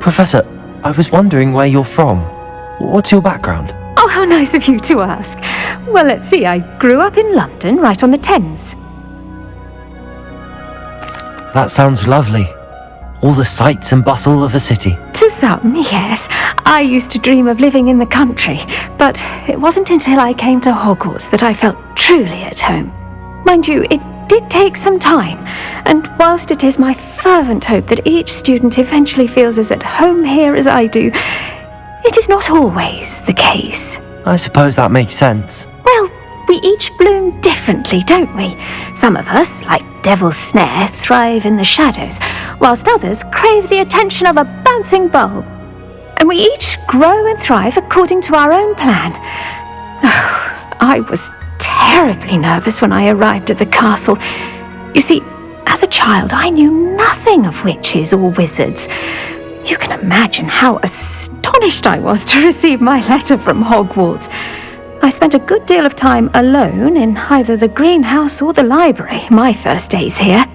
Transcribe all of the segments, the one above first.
Professor, I was wondering where you're from. What's your background? Oh, how nice of you to ask. Well, let's see, I grew up in London, right on the Thames. That sounds lovely. All the sights and bustle of a city. To some, yes. I used to dream of living in the country, but it wasn't until I came to Hogwarts that I felt truly at home. Mind you, it did take some time, and whilst it is my fervent hope that each student eventually feels as at home here as I do, it is not always the case. I suppose that makes sense. Well, we each bloom differently, don't we? Some of us, like Devil's Snare, thrive in the shadows, whilst others crave the attention of a bouncing bulb. And we each grow and thrive according to our own plan. Oh, I was terribly nervous when I arrived at the castle. You see, as a child, I knew nothing of witches or wizards. You can imagine how astonished I was to receive my letter from Hogwarts. I spent a good deal of time alone in either the greenhouse or the library my first days here.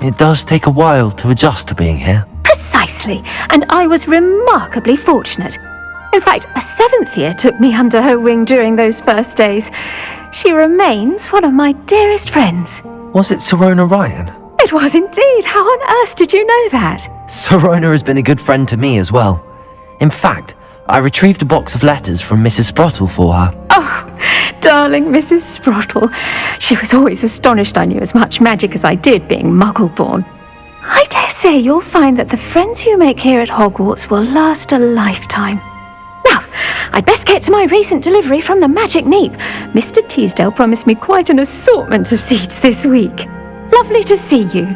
It does take a while to adjust to being here. Precisely, and I was remarkably fortunate. In fact, a 7th year took me under her wing during those first days. She remains one of my dearest friends. Was it Sirona Ryan? It was indeed. How on earth did you know that? Sirona has been a good friend to me as well. In fact, I retrieved a box of letters from Mrs. Sprottle for her. Oh, darling Mrs. Sprottle. She was always astonished I knew as much magic as I did, being Muggle-born. I dare say you'll find that the friends you make here at Hogwarts will last a lifetime. Now, I'd best get to my recent delivery from the Magic Neep. Mr. Teasdale promised me quite an assortment of seeds this week. Lovely to see you.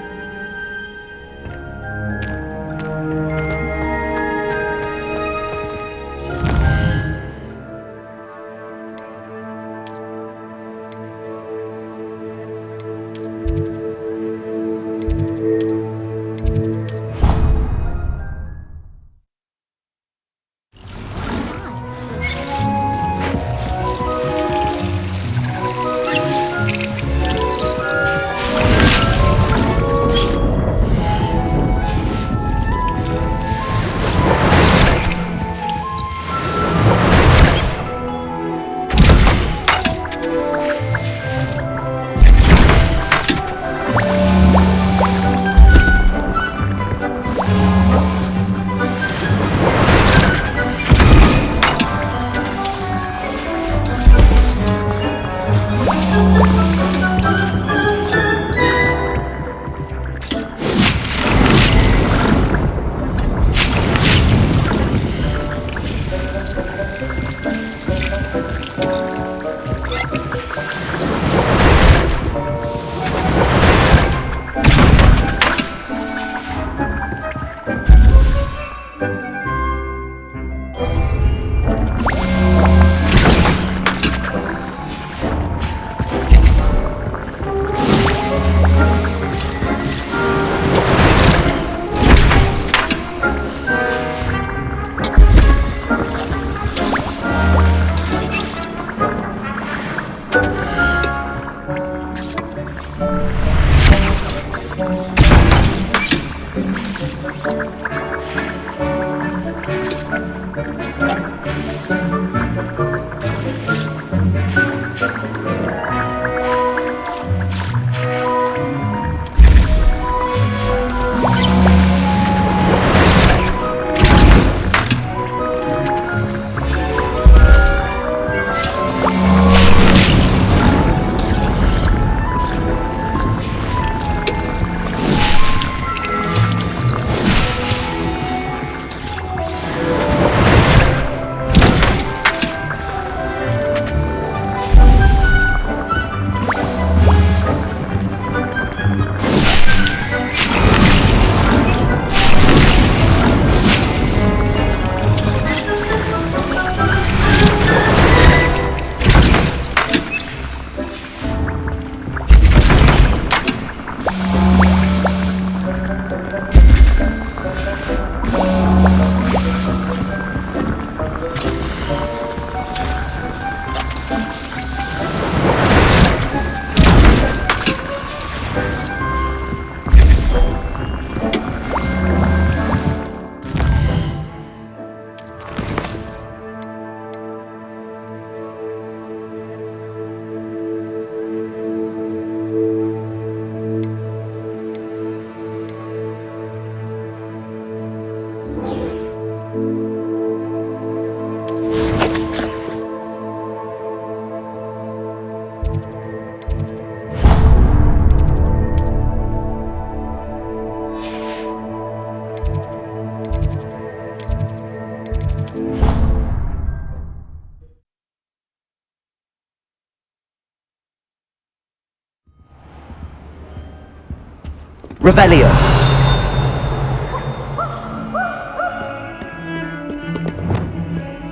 Revelio.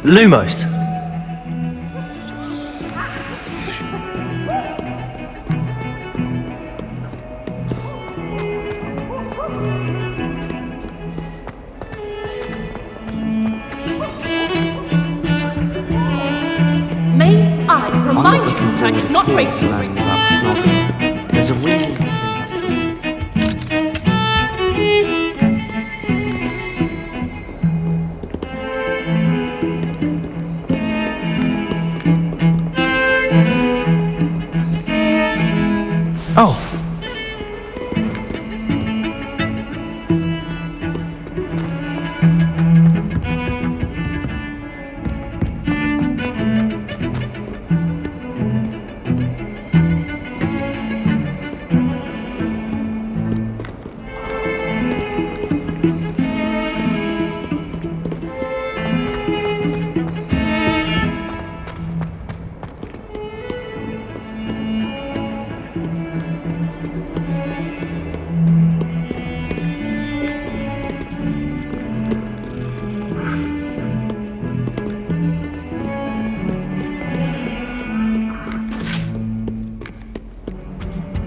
Lumos. May I remind you that I did not raise you. learning about the snogging. There's a reason he has believed. Oh.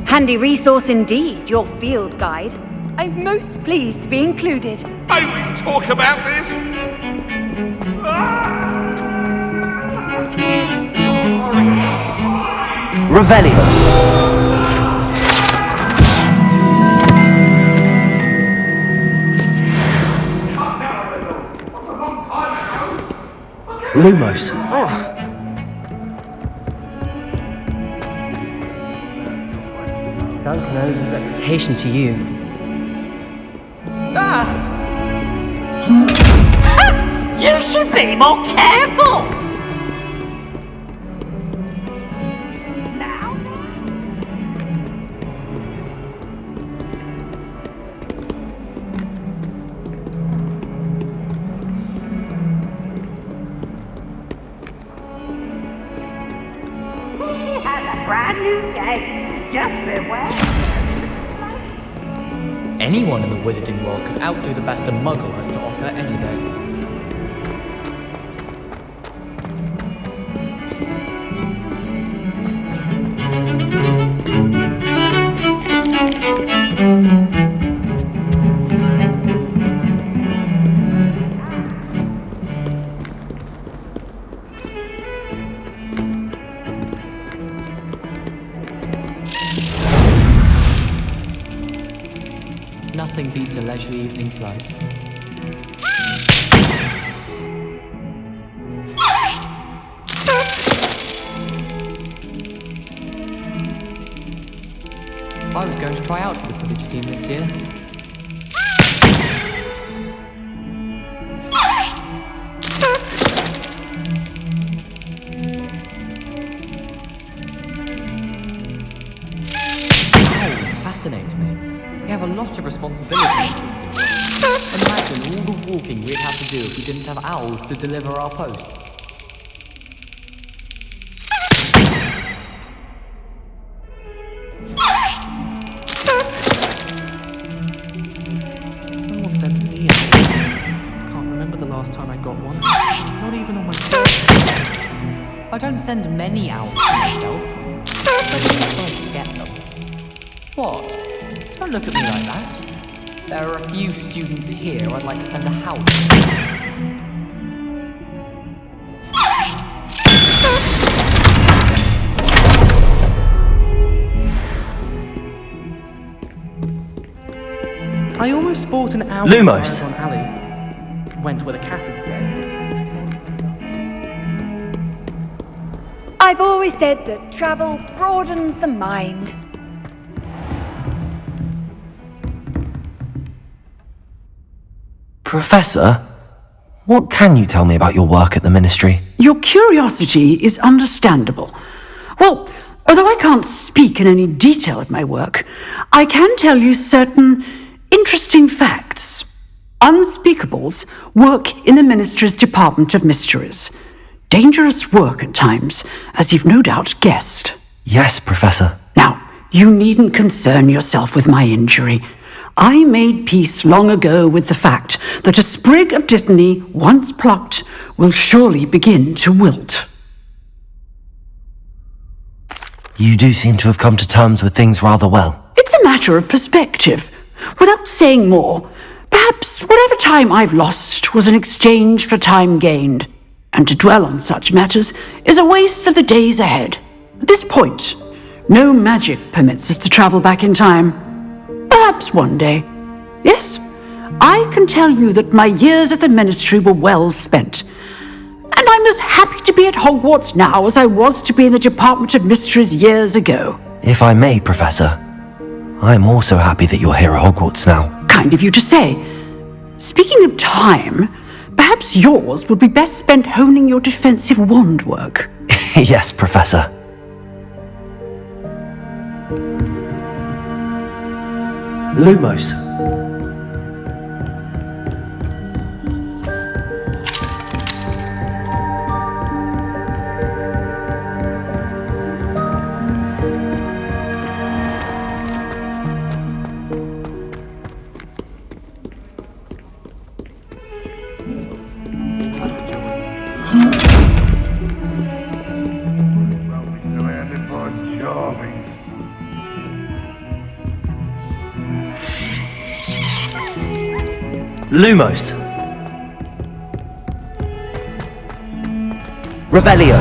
Handy resource indeed, your field guide. I'm most pleased to be included. May we talk about this? Revelio. Lumos. Duncan owes his reputation to you. You should be more careful! He has a brand new game. Just beware. Anyone in the wizarding world could outdo the best a muggle has to offer any day. Nothing beats a leisurely evening flight. I was going to try out for the Quidditch team this year. Owls fascinate me. We have a lot of responsibility in this world. Imagine all the walking we'd have to do if we didn't have owls to deliver our posts. No one sent me any. Can't remember the last time I got one. Not even on my birthday. I don't send many owls to myself, but it's nice to get them. What? Don't look at me like that. There are a few students here I'd like to send a house. I almost bought an owl Lumos. on Alley. Went with a cat instead. I've always said that travel broadens the mind. Professor, what can you tell me about your work at the Ministry? Your curiosity is understandable. Well, although I can't speak in any detail of my work, I can tell you certain interesting facts. Unspeakables work in the Ministry's Department of Mysteries. Dangerous work at times, as you've no doubt guessed. Yes, Professor. Now, you needn't concern yourself with my injury. I made peace long ago with the fact that a sprig of dittany, once plucked, will surely begin to wilt. You do seem to have come to terms with things rather well. It's a matter of perspective. Without saying more, perhaps whatever time I've lost was an exchange for time gained, and to dwell on such matters is a waste of the days ahead. At this point, no magic permits us to travel back in time. Perhaps one day. Yes, I can tell you that my years at the Ministry were well spent. And I'm as happy to be at Hogwarts now as I was to be in the Department of Mysteries years ago. If I may, Professor, I am also happy that you're here at Hogwarts now. Kind of you to say. Speaking of time, perhaps yours would be best spent honing your defensive wand work. Yes, Professor. Lumos. Lumos. Revelio.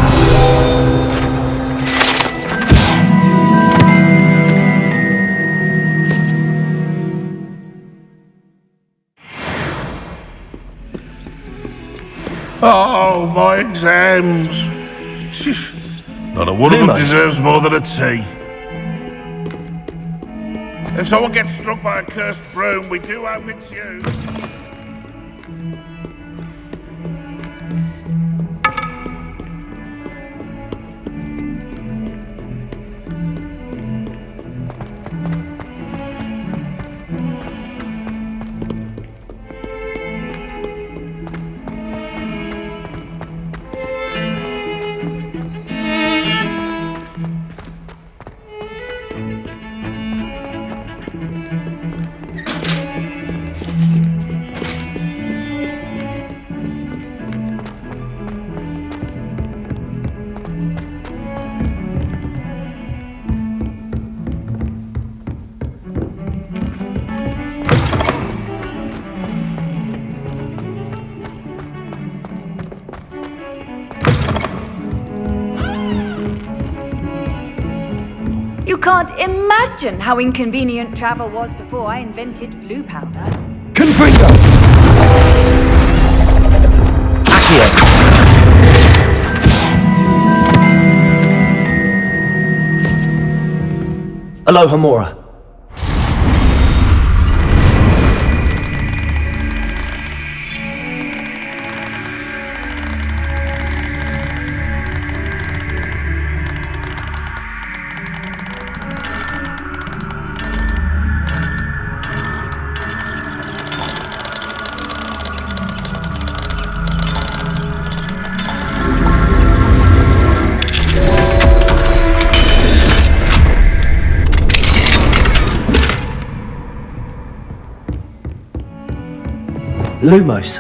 Oh, my exams. Not a one of them Lumos. deserves more than a tea. If someone gets struck by a cursed broom, we do hope it's you. You can't imagine how inconvenient travel was before I invented flu powder. Confringo. Accio. Aloha Mora. Lumos.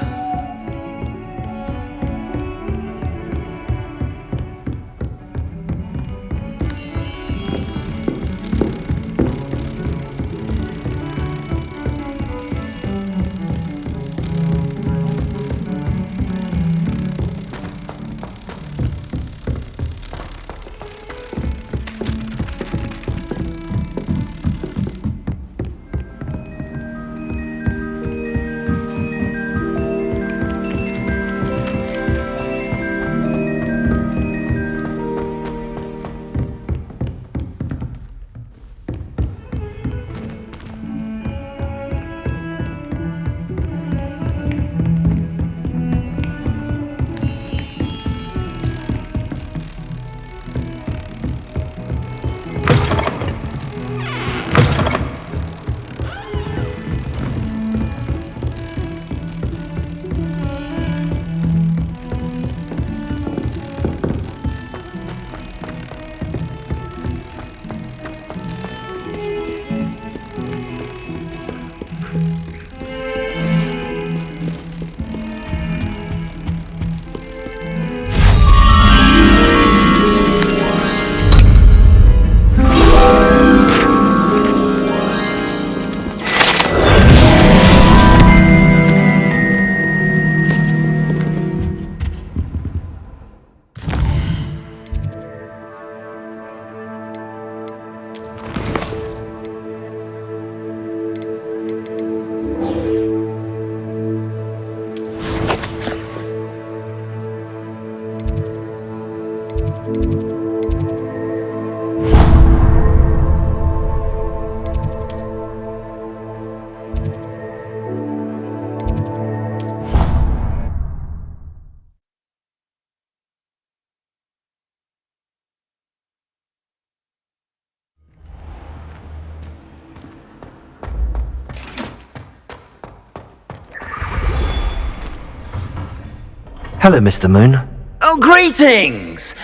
Hello, Mr. Moon. Oh, greetings!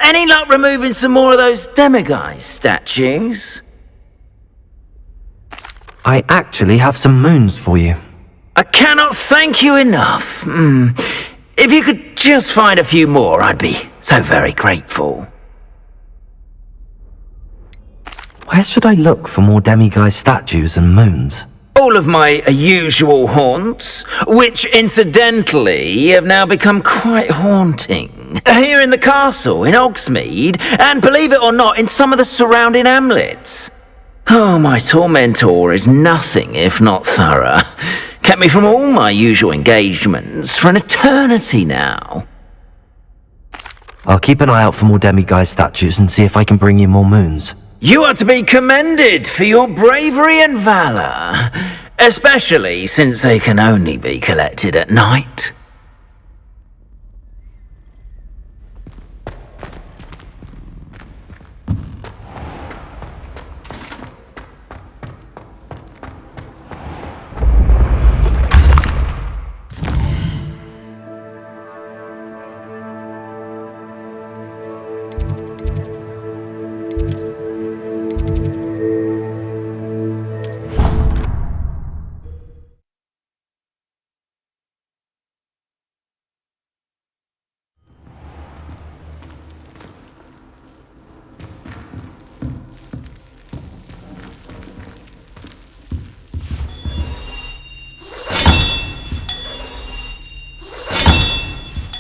Any luck removing some more of those demiguise statues? I actually have some moons for you. I cannot thank you enough. If you could just find a few more, I'd be so very grateful. Where should I look for more demiguise statues and moons? All of my usual haunts, which incidentally have now become quite haunting. Here in the castle, in Hogsmeade, and believe it or not, in some of the surrounding hamlets. Oh, my tormentor is nothing if not thorough. Kept me from all my usual engagements for an eternity now. I'll keep an eye out for more demiguise statues and see if I can bring you more moons. You are to be commended for your bravery and valor, especially since they can only be collected at night.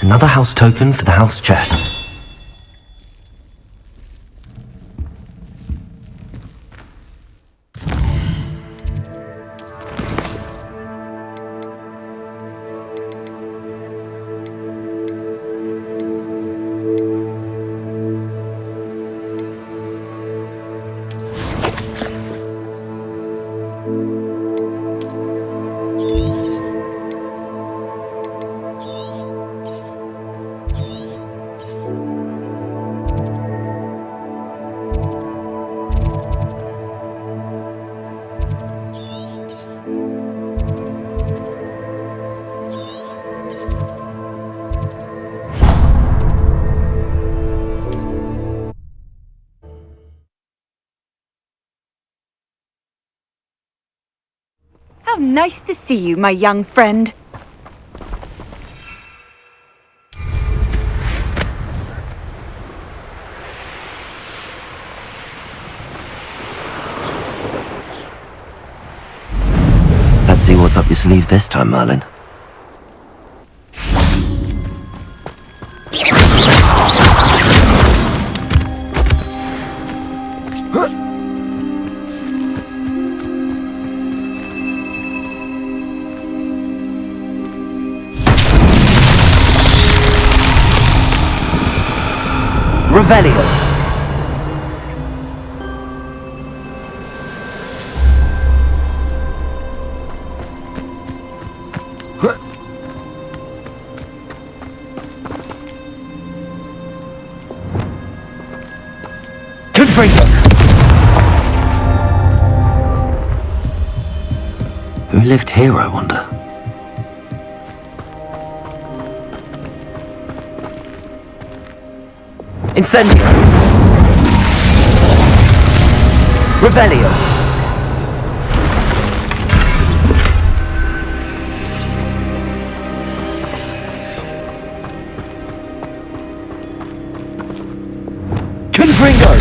Another house token for the house chest. How nice to see you, my young friend. Let's see what's up your sleeve this time, Merlin. Revelio. Confringo. Who lived here, I wonder? Incendio. Revelio. Confringo.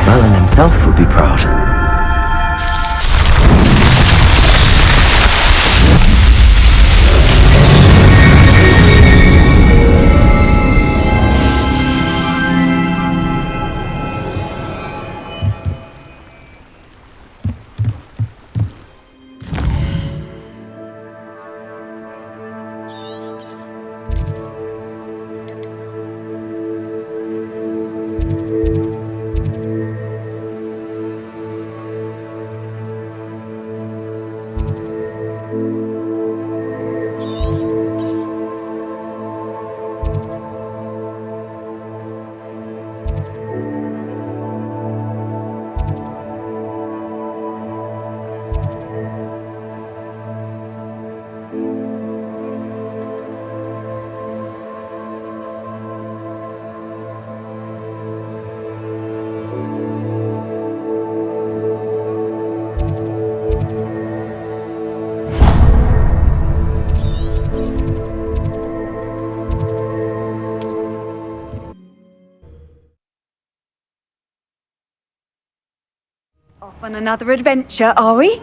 Merlin himself would be proud. another adventure, are we?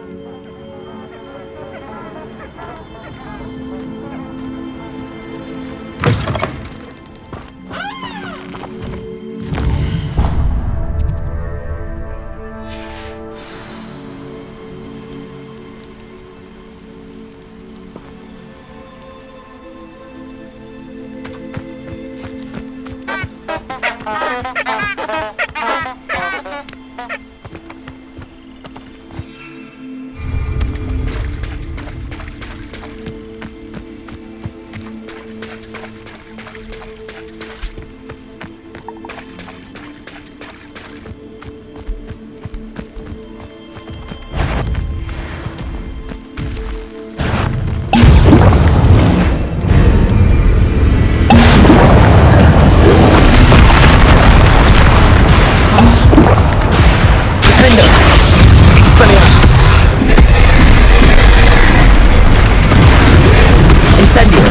Incendio!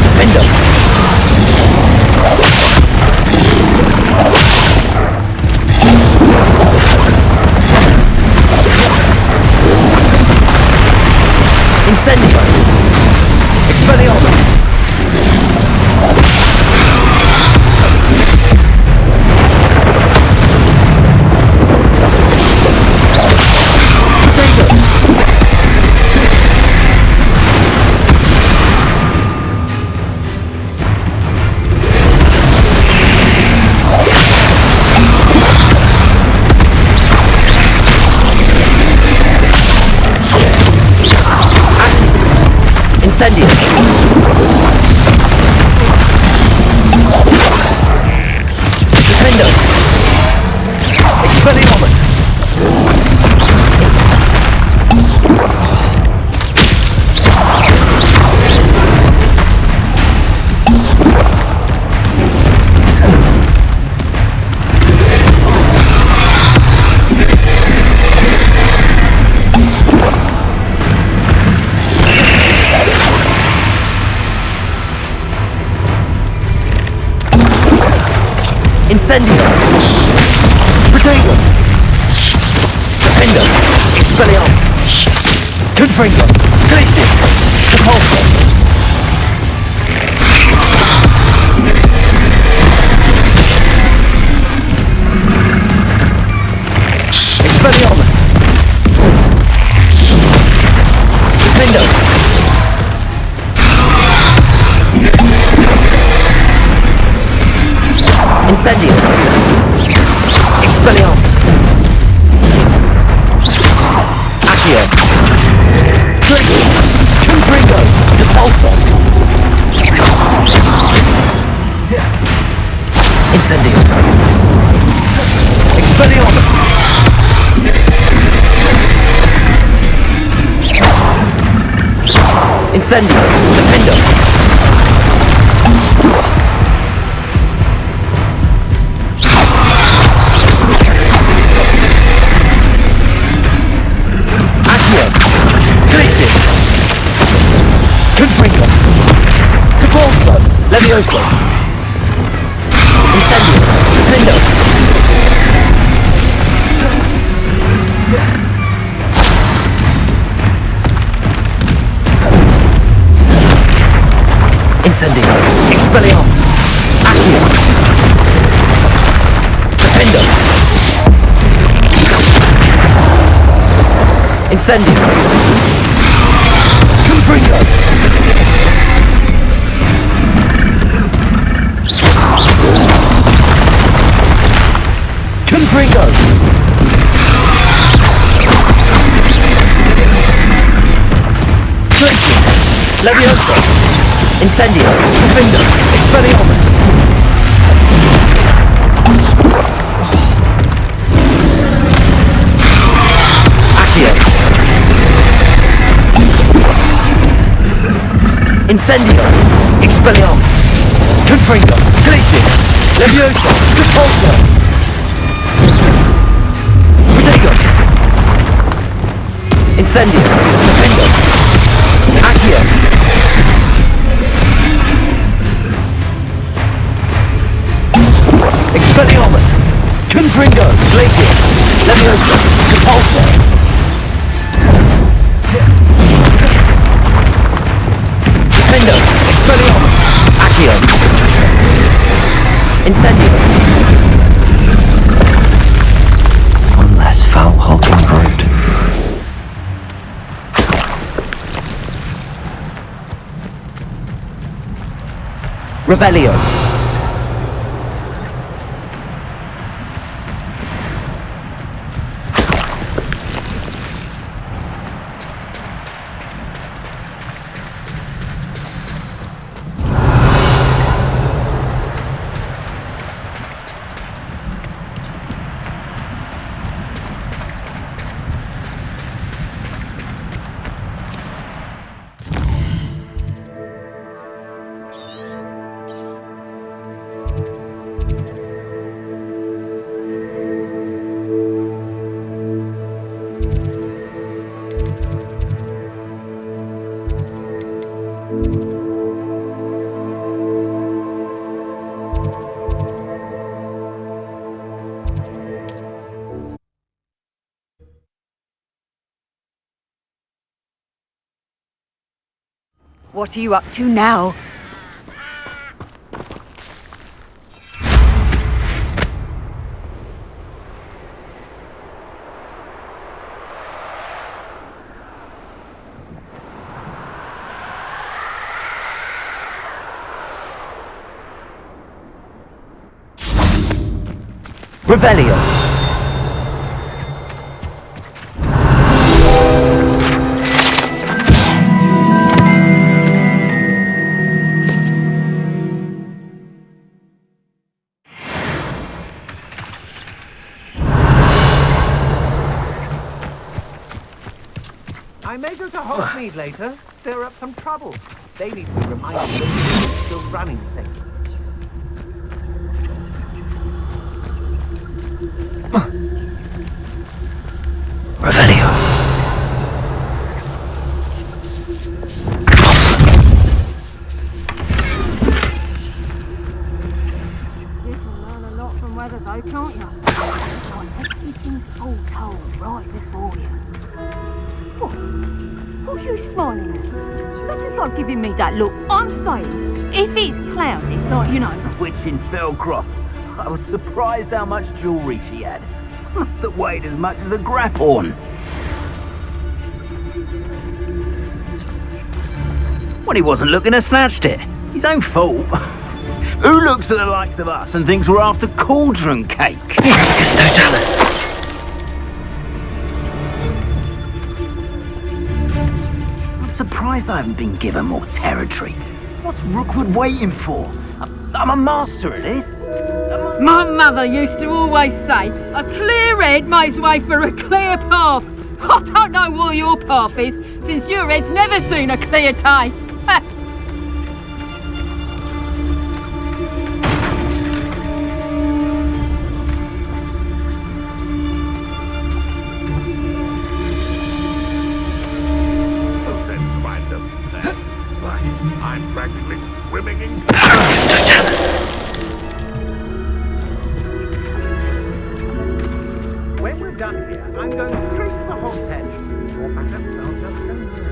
Defender! Incendio! Expelliarmus! Incendio! Defender! Expelliarmus! Incendio! Protego! Defender! Expelliarmus! Confringo! Glacius! Repulsor! Expelliarmus! Defender! Incendio! Expelliarmus! Accio! Glacius! Confringo! Repulsor! Incendio! Expelliarmus! Incendio! Defender! Glacius! Confringo! Repulsor! Levioso! Incendio! Defender! Incendio! Expelliarmus! Accio! Defender! Incendio! Confringo! Confringo! Glacius! Levioso! Incendio! Defender! Expelliarmus! Accio! Incendio! Expelliarmus! Confringo! Glacius! Leviosa! Repulsor! Protego! Incendio! Defender! Accio! Expelliarmus! Confringo! Glacius! Leviosa! Repulsor! Defender! Expelliarmus! Accio! Incendio! One less foul-hulking brute. Revelio! What are you up to now? Revelio! I may go to Hogsmeade later. Stir up some trouble. They need to be reminded that they're still running things. Revelio! You can learn a lot from weather though, can't you? Like everything's all told right before you. What? What are you smiling at? That's just like giving me that look. I'm saying, if it's cloudy, like, you know... Which in Felcroft, I was surprised how much jewellery she had. Must have weighed as much as a grapphorn. When he wasn't looking, I snatched it. His own fault. Who looks at the likes of us and thinks we're after cauldron cake? Totalis! I'm surprised I haven't been given more territory. What's Rookwood waiting for? I'm a master at this. My mother used to always say, a clear head makes way for a clear path. I don't know what your path is, since your head's never seen a clear day. I'm practically swimming in... When we're done here, I'm going straight to the hogshead. Or perhaps I'll just go now.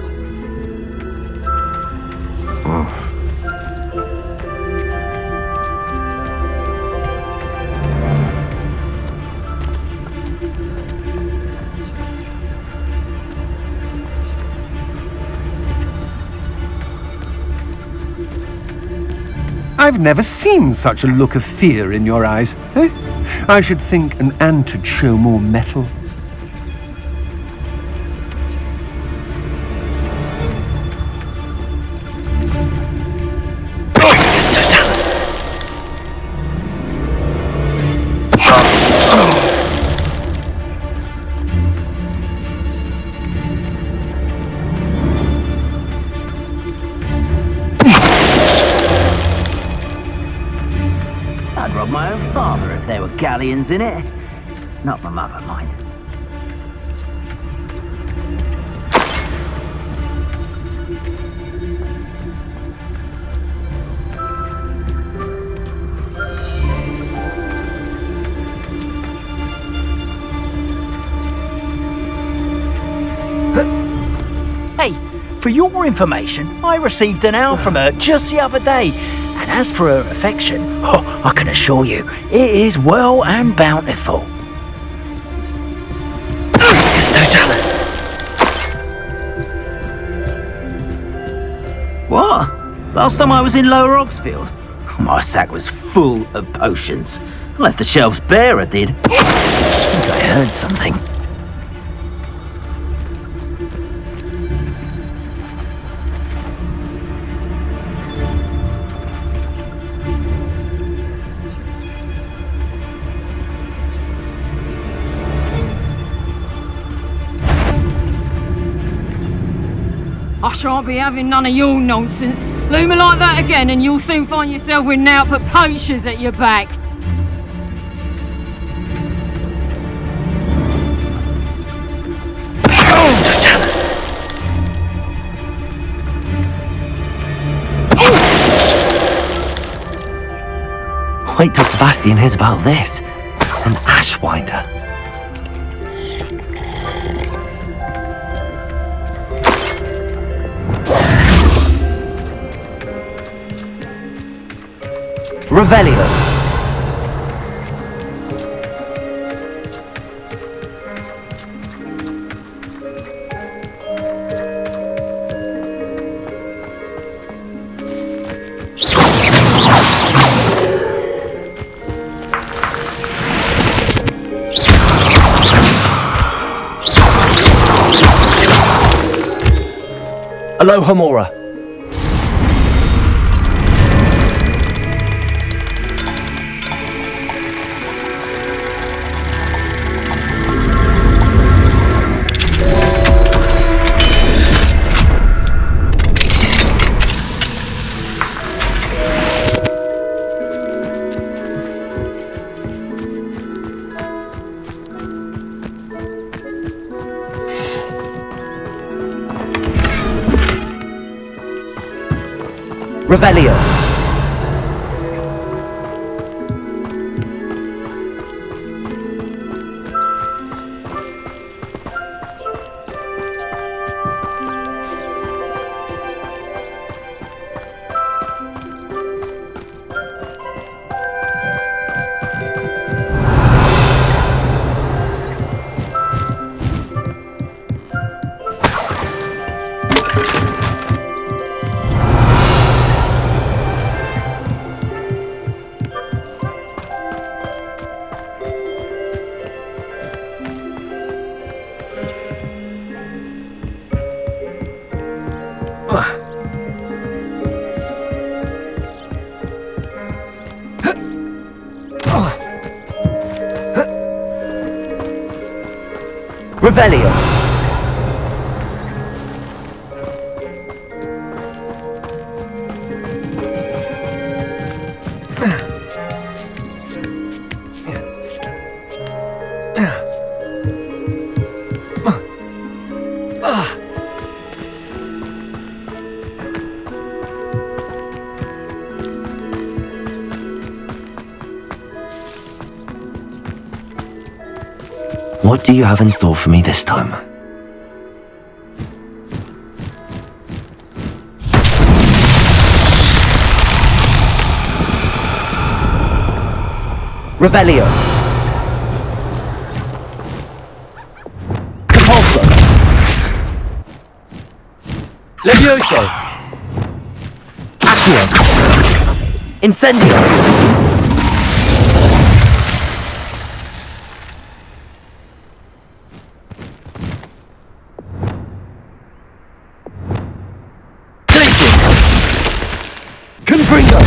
I've never seen such a look of fear in your eyes. Eh? I should think an ant would show more mettle. rob my own father if there were galleons in it. Not my mother, mind. Hey, for your information, I received an owl from her just the other day. And as for her affection, I can assure you, it is well and bountiful. Totalis! What? Last time I was in Lower Oxfield, my sack was full of potions. I left the shelves bare, I did. I think I heard something. I shan't be having none of your nonsense. Leave me like that again and you'll soon find yourself with naught but poachers at your back. Wait till Sebastian hears about this. An Ashwinder. Revelio. Alohomora. Revelio. Revelio. What do you have in store for me this time? Revelio. Compulso. Levioso. Accio. Incendio. Confringo!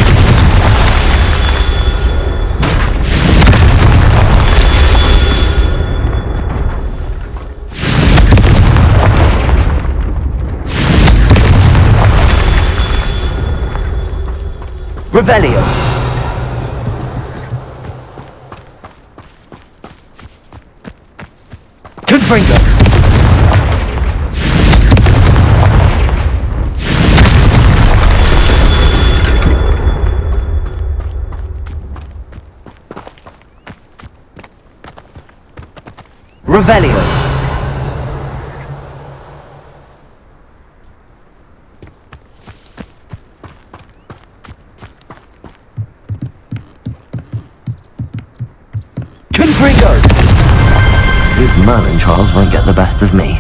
Revelio! Confringo. Revelio. Confringo. These Merlin trials won't get the best of me.